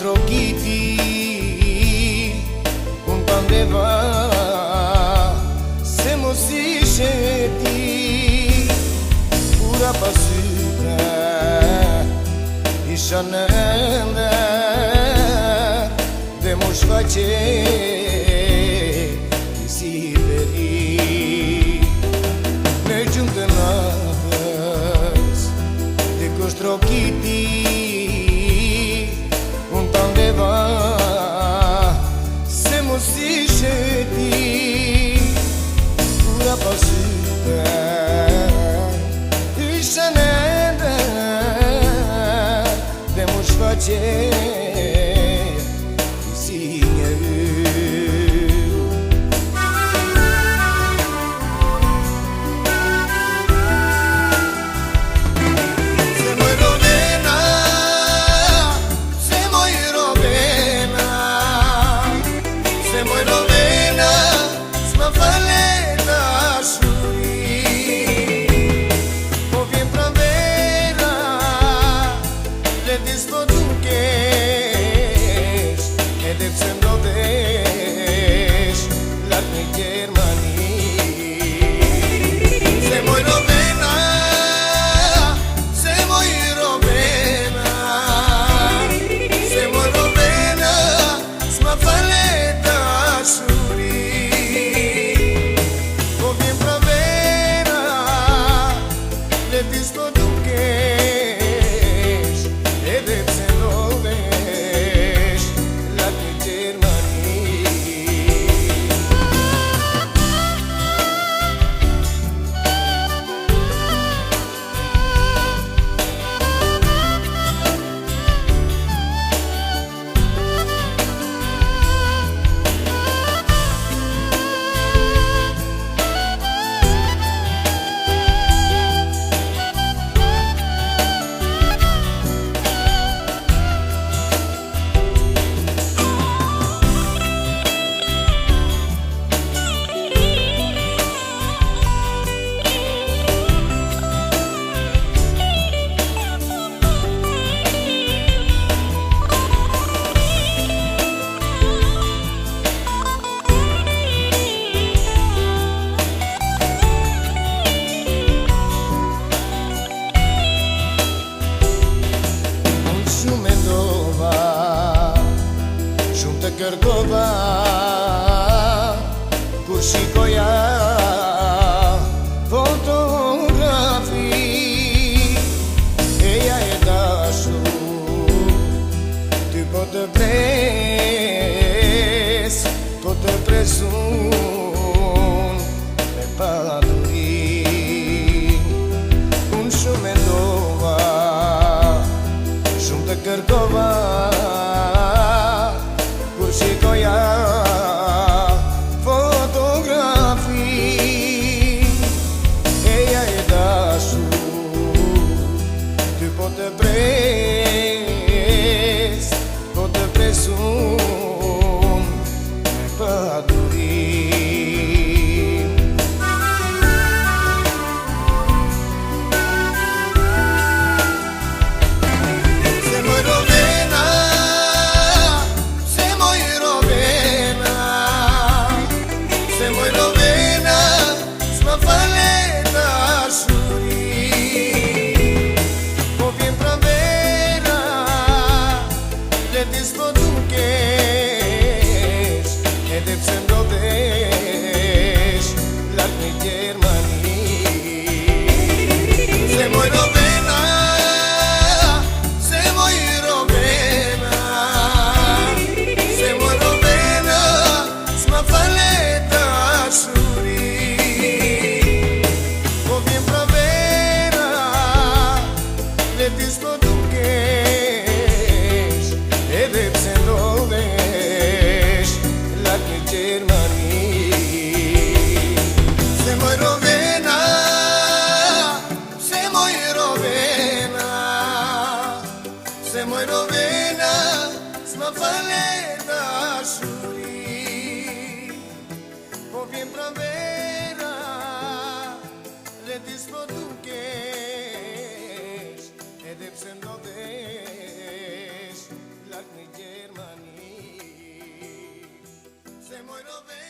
trokiti unë pandeva se mos ishe ti pura pasyte isha nënde dhe mu shfaqe si veri në gjumë të natës dhe kështë trokiti unë pandeva se mos ishe ti pura pasyte isha nënde dhe mu shfaqe si një yll. Se moj rovena, se moj rovena, se moj rovena, s'ma fale dashuri, po vjen pranvera, le dispo dukesh, edhe pse ndodhesh larg në Gjermani. Se moj rovena, se moj rovena, se moj rovena, s'ma fale dashuri, po vjen pranvera, le dispo dukesh, edhe pse ndodhesh larg në Gjermani. Shumë mendova, shumë të kërkova, kur shikoja fotografi eja e dashur, ty po të pres, po të presun me paduri. Unë shumë mendova, shumë të kërkova, kur shikoja fotografi eja e dashur, ty po të pres, po të presun me paduri. Se moj rovena, se moj rovena, se moj rovena, s'ma fale dashuri, po vjen pranvera, le dispo dukesh, edhe pse ndodhesh larg në Gjermani. Se moj rovena, se moj rovena, se moj rovena, s'ma fale dashuri, po vjen pranvera, le dispo dukesh, edhe pse ndodhesh larg në Gjermani. Se moj rovena, se moj rovena, se moj rovena, s'ma fale dashuri, po vjen pranvera, le dispo dukesh, edhe pse ndodhesh larg në Gjermani. moj rovej